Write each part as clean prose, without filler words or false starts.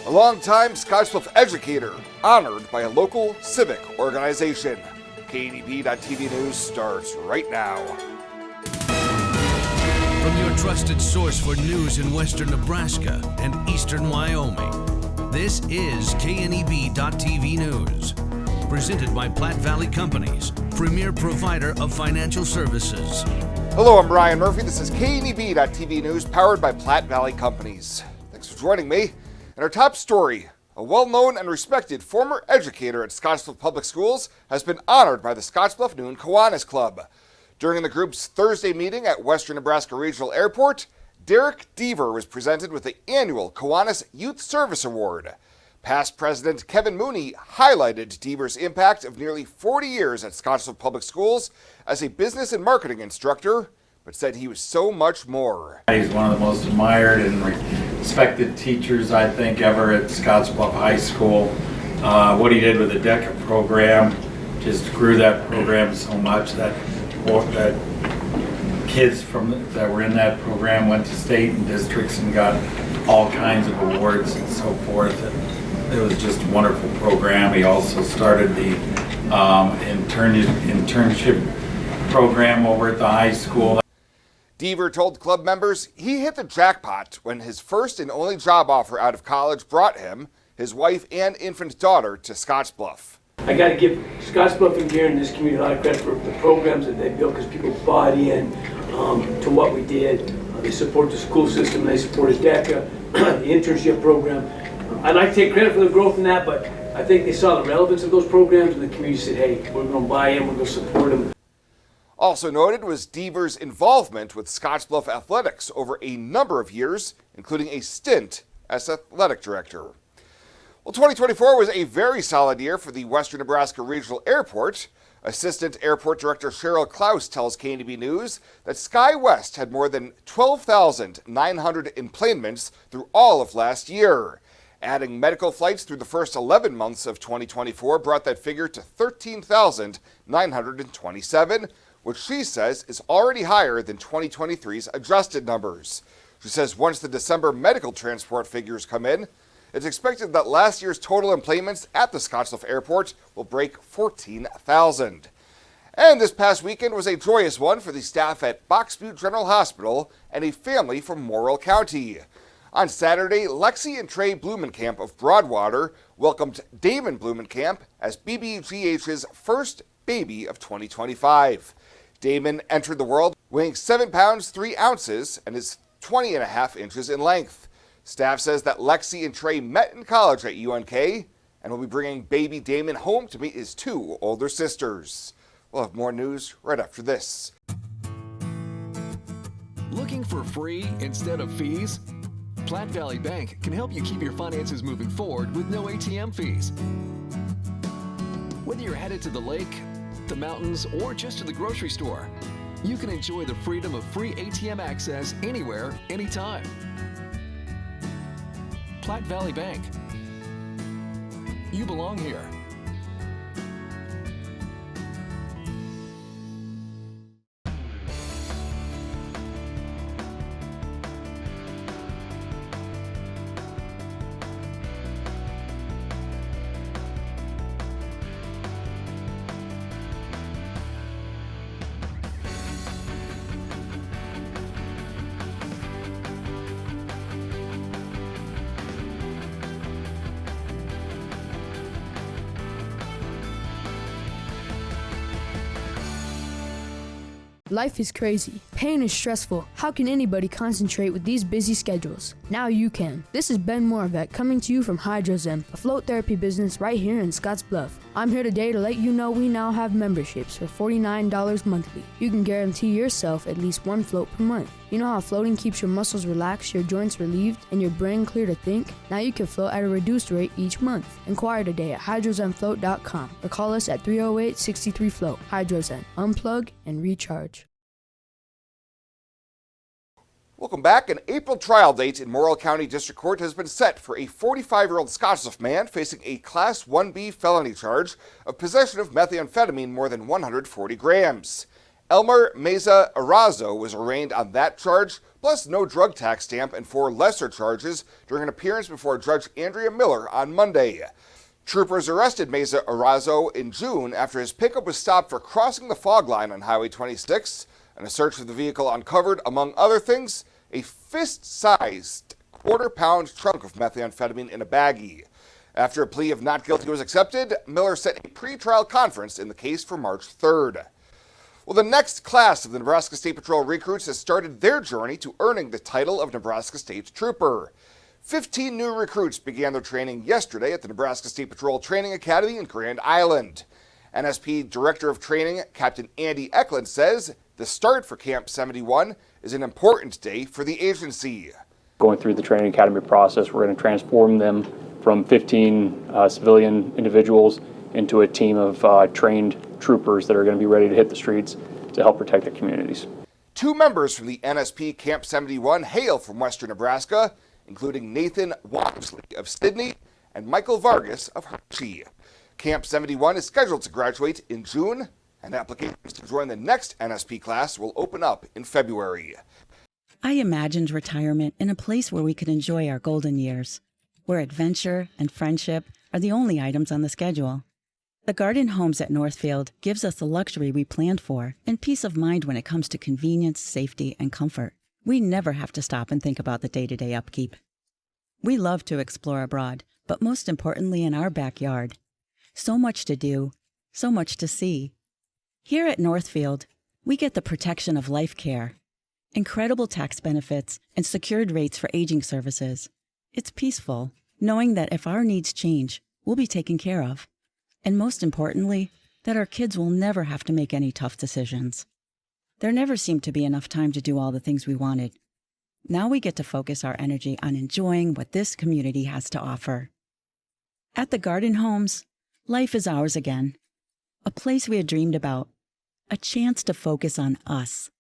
A longtime Scottsbluff educator honored by a local civic organization. KNEB.TV News starts right now. From your trusted source for news in western Nebraska and eastern Wyoming, this is KNEB.TV News. Presented by Plat Valley Companies, premier provider of financial services. Hello, I'm Brian Murphy. This is KNEB.TV News, powered by Plat Valley Companies. Thanks for joining me. And our top story, a well-known and respected former educator at Scottsbluff Public Schools has been honored by the Scottsbluff Noon Kiwanis Club. During the group's Thursday meeting at Western Nebraska Regional Airport, Derek Deaver was presented with the annual Kiwanis Youth Service Award. Past President Kevin Mooney highlighted Deaver's impact of nearly 40 years at Scottsbluff Public Schools as a business and marketing instructor, but said he was so much more. He's one of the most admired and respected teachers, I think, ever at Scottsbluff High School. What he did with the DECA program just grew that program so much that kids that were in that program went to state and districts and got all kinds of awards and so forth. It was just a wonderful program. He also started the internship program over at the high school. Deaver told club members he hit the jackpot when his first and only job offer out of college brought him, his wife, and infant daughter to Scottsbluff. I got to give Scottsbluff and Garen in this community a lot of credit for the programs that they built, because people bought in to what we did. They support the school system, they supported DECA, the internship program. I'd like to take credit for the growth in that, but I think they saw the relevance of those programs and the community said, hey, we're going to buy in, we're going to support them. Also noted was Deaver's involvement with Scottsbluff Athletics over a number of years, including a stint as athletic director. Well, 2024 was a very solid year for the Western Nebraska Regional Airport. Assistant Airport Director Cheryl Klaus tells KNEB News that SkyWest had more than 12,900 enplanements through all of last year. Adding medical flights through the first 11 months of 2024 brought that figure to 13,927, which she says is already higher than 2023's adjusted numbers. She says once the December medical transport figures come in, it's expected that last year's total enplanements at the Scottsbluff Airport will break 14,000. And this past weekend was a joyous one for the staff at Box Butte General Hospital and a family from Morrill County. On Saturday, Lexi and Trey Blumenkamp of Broadwater welcomed Damon Blumenkamp as BBGH's first baby of 2025. Damon entered the world weighing 7 pounds 3 ounces and is 20.5 inches in length. Staff says that Lexi and Trey met in college at UNK and will be bringing baby Damon home to meet his 2 older sisters. We'll have more news right after this. Looking for free instead of fees? Plat Valley Bank can help you keep your finances moving forward with no ATM fees. Whether you're headed to the lake, the mountains, or just to the grocery store, you can enjoy the freedom of free ATM access anywhere, anytime. Plat Valley Bank. You belong here. Life is crazy. Pain is stressful. How can anybody concentrate with these busy schedules? Now you can. This is Ben Moravec coming to you from Hydran, a float therapy business right here in Scottsbluff. I'm here today to let you know we now have memberships for $49 monthly. You can guarantee yourself at least 1 float per month. You know how floating keeps your muscles relaxed, your joints relieved, and your brain clear to think? Now you can float at a reduced rate each month. Inquire today at hydrozenfloat.com or call us at 308-63-FLOAT. Hydrozen. Unplug and recharge. Welcome back. An April trial date in Morrill County District Court has been set for a 45-year-old Scottsbluff man facing a Class 1B felony charge of possession of methamphetamine more than 140 grams. Elmer Meza Arazo was arraigned on that charge, plus no drug tax stamp and 4 lesser charges during an appearance before Judge Andrea Miller on Monday. Troopers arrested Meza Arazo in June after his pickup was stopped for crossing the fog line on Highway 26, and a search of the vehicle uncovered, among other things, a fist-sized quarter-pound trunk of methamphetamine in a baggie. After a plea of not guilty was accepted, Miller set a pre-trial conference in the case for March 3rd. Well, the next class of the Nebraska State Patrol recruits has started their journey to earning the title of Nebraska State Trooper. 15 new recruits began their training yesterday at the Nebraska State Patrol Training Academy in Grand Island. NSP Director of Training, Captain Andy Eklund, says the start for Camp 71 is an important day for the agency. Going through the training academy process, we're going to transform them from 15 civilian individuals into a team of trained troopers that are going to be ready to hit the streets to help protect the communities. 2 members from the NSP Camp 71 hail from western Nebraska, including Nathan Wamsley of Sidney and Michael Vargas of Hershey. Camp 71 is scheduled to graduate in June, and applications to join the next NSP class will open up in February. I imagined retirement in a place where we could enjoy our golden years, where adventure and friendship are the only items on the schedule. The Garden Homes at Northfield gives us the luxury we planned for and peace of mind when it comes to convenience, safety, and comfort. We never have to stop and think about the day-to-day upkeep. We love to explore abroad, but most importantly in our backyard. So much to do, so much to see. Here at Northfield, we get the protection of life care, incredible tax benefits, and secured rates for aging services. It's peaceful, knowing that if our needs change, we'll be taken care of. And most importantly, that our kids will never have to make any tough decisions. There never seemed to be enough time to do all the things we wanted. Now we get to focus our energy on enjoying what this community has to offer. At the Garden Homes, life is ours again. A place we had dreamed about. A chance to focus on us.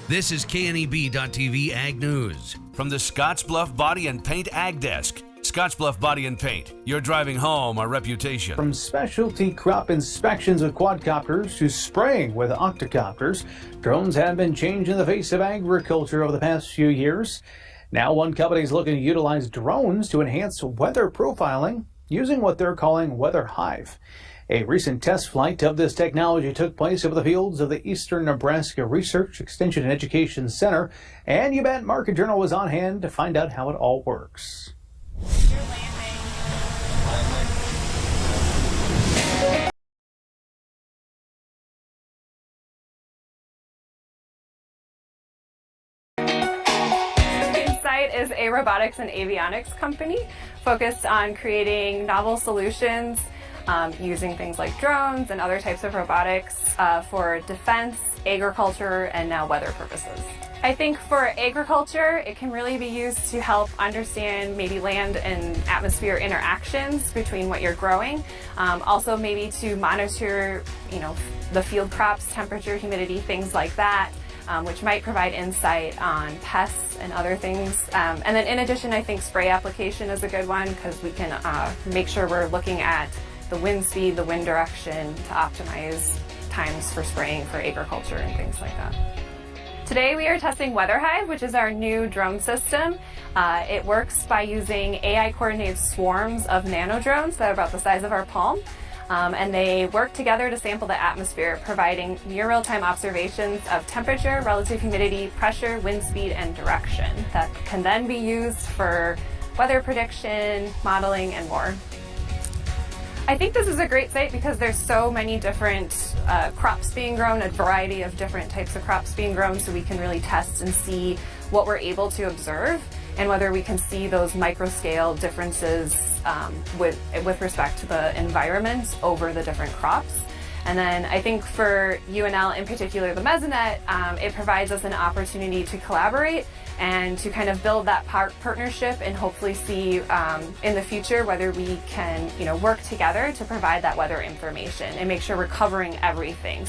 This is KNEB.TV Ag News from the Scottsbluff Body and Paint Ag Desk. Scottsbluff Body and Paint, you're driving home our reputation. From specialty crop inspections with quadcopters to spraying with octocopters, drones have been changing the face of agriculture over the past few years. Now one company is looking to utilize drones to enhance weather profiling using what they're calling Weather Hive. A recent test flight of this technology took place over the fields of the Eastern Nebraska Research, Extension, and Education Center, and UBAT Market Journal was on hand to find out how it all works. Insight is a robotics and avionics company focused on creating novel solutions using things like drones and other types of robotics for defense, agriculture, and now weather purposes. I think for agriculture, it can really be used to help understand maybe land and atmosphere interactions between what you're growing. Also maybe to monitor, the field crops, temperature, humidity, things like that, which might provide insight on pests and other things. And then in addition, I think spray application is a good one because we can make sure we're looking at the wind speed, the wind direction to optimize times for spraying for agriculture and things like that. Today we are testing Weather Hive, which is our new drone system. It works by using AI-coordinated swarms of nano drones that are about the size of our palm. And they work together to sample the atmosphere, providing near real-time observations of temperature, relative humidity, pressure, wind speed, and direction that can then be used for weather prediction, modeling, and more. I think this is a great site because there's so many different crops being grown, a variety of different types of crops being grown, so we can really test and see what we're able to observe and whether we can see those micro-scale differences with respect to the environment over the different crops. And then I think for UNL, in particular the mesonet, it provides us an opportunity to collaborate and to kind of build that partnership and hopefully see in the future whether we can, work together to provide that weather information and make sure we're covering everything.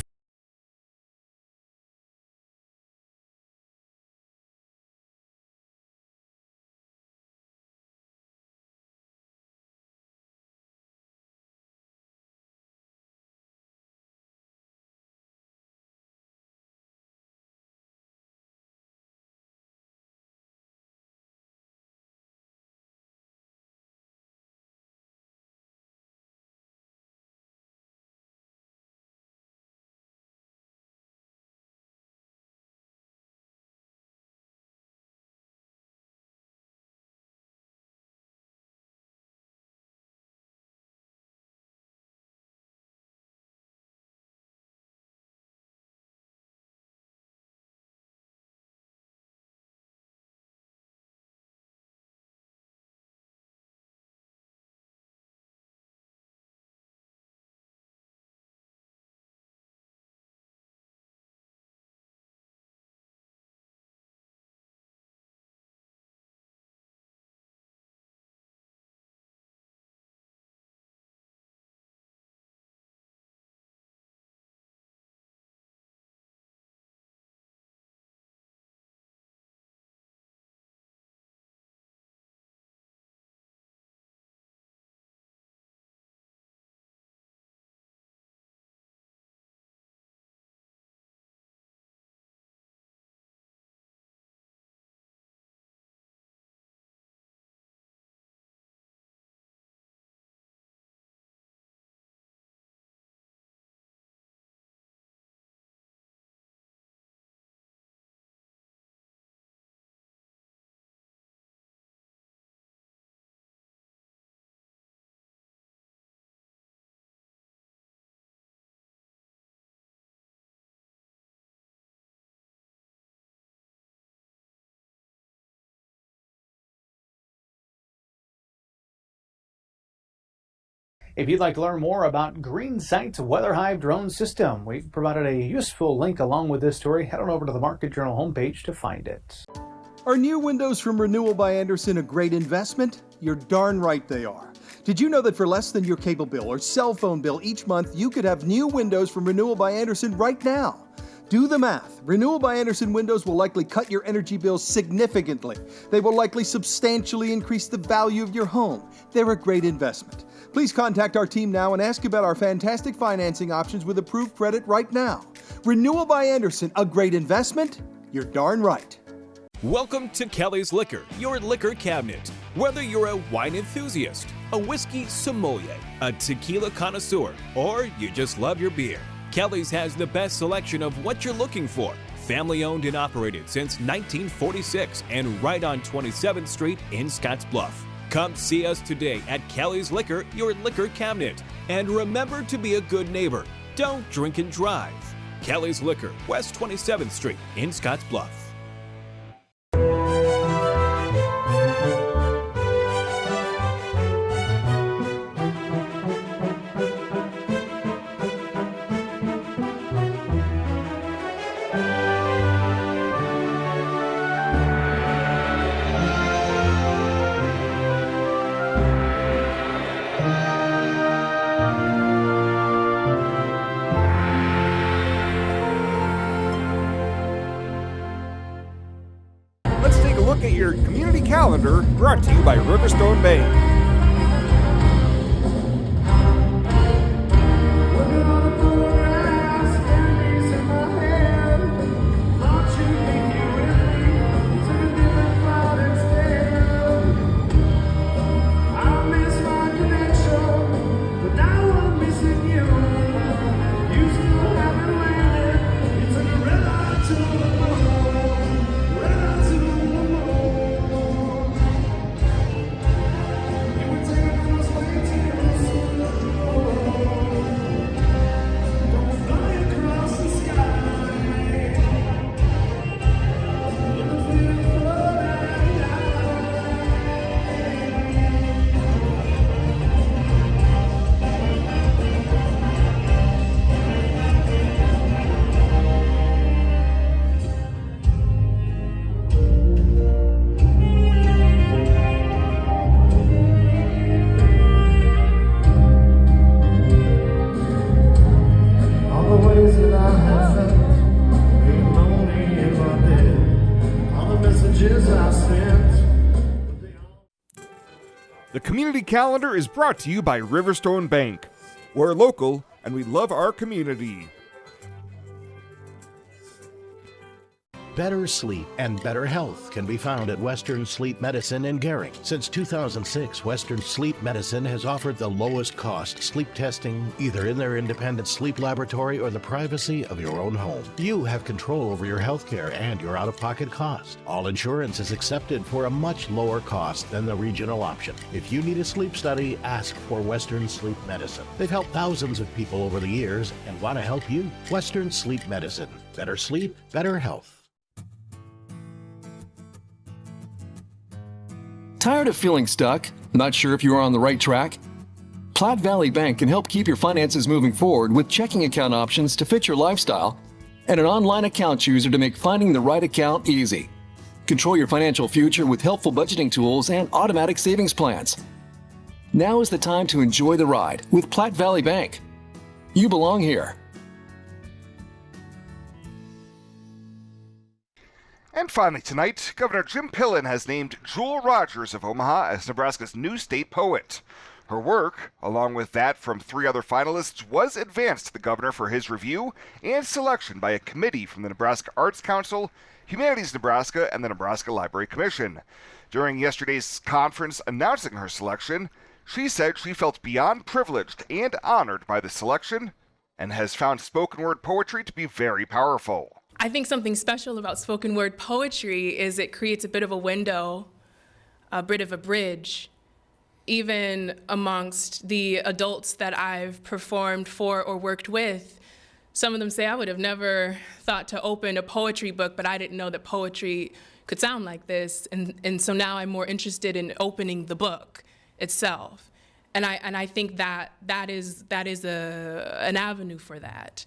If you'd like to learn more about GreenSight's Weather Hive drone system, we've provided a useful link along with this story. Head on over to the Market Journal homepage to find it. Are new windows from Renewal by Andersen a great investment? You're darn right they are. Did you know that for less than your cable bill or cell phone bill each month, you could have new windows from Renewal by Andersen right now? Do the math. Renewal by Andersen windows will likely cut your energy bills significantly. They will likely substantially increase the value of your home. They're a great investment. Please contact our team now and ask about our fantastic financing options with approved credit right now. Renewal by Andersen, a great investment? You're darn right. Welcome to Kelly's Liquor, your liquor cabinet. Whether you're a wine enthusiast, a whiskey sommelier, a tequila connoisseur, or you just love your beer, Kelly's has the best selection of what you're looking for. Family owned and operated since 1946 and right on 27th Street in Scottsbluff. Come see us today at Kelly's Liquor, your liquor cabinet. And remember to be a good neighbor. Don't drink and drive. Kelly's Liquor, West 27th Street in Scottsbluff. Look at your community calendar, brought to you by Riverstone Bank. The community calendar is brought to you by Riverstone Bank. We're local and we love our community. Better sleep and better health can be found at Western Sleep Medicine in Gehring. Since 2006, Western Sleep Medicine has offered the lowest cost sleep testing either in their independent sleep laboratory or the privacy of your own home. You have control over your health care and your out-of-pocket cost. All insurance is accepted for a much lower cost than the regional option. If you need a sleep study, ask for Western Sleep Medicine. They've helped thousands of people over the years and want to help you. Western Sleep Medicine. Better sleep, better health. Tired of feeling stuck? Not sure if you are on the right track? Plat Valley Bank can help keep your finances moving forward with checking account options to fit your lifestyle and an online account chooser to make finding the right account easy. Control your financial future with helpful budgeting tools and automatic savings plans. Now is the time to enjoy the ride with Plat Valley Bank. You belong here. And finally tonight, Governor Jim Pillen has named Jewel Rogers of Omaha as Nebraska's new state poet. Her work, along with that from 3 other finalists, was advanced to the governor for his review and selection by a committee from the Nebraska Arts Council, Humanities Nebraska, and the Nebraska Library Commission. During yesterday's conference announcing her selection, she said she felt beyond privileged and honored by the selection and has found spoken word poetry to be very powerful. I think something special about spoken word poetry is it creates a bit of a window, a bit of a bridge, even amongst the adults that I've performed for or worked with. Some of them say, I would have never thought to open a poetry book, but I didn't know that poetry could sound like this. And so now I'm more interested in opening the book itself. And I think that is an avenue for that.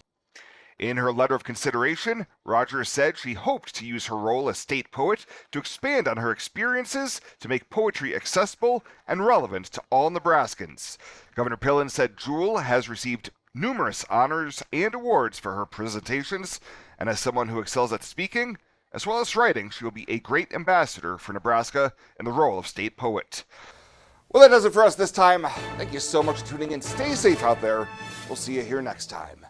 In her letter of consideration, Rogers said she hoped to use her role as state poet to expand on her experiences to make poetry accessible and relevant to all Nebraskans. Governor Pillen said Jewel has received numerous honors and awards for her presentations, and as someone who excels at speaking, as well as writing, she will be a great ambassador for Nebraska in the role of state poet. Well, that does it for us this time. Thank you so much for tuning in. Stay safe out there. We'll see you here next time.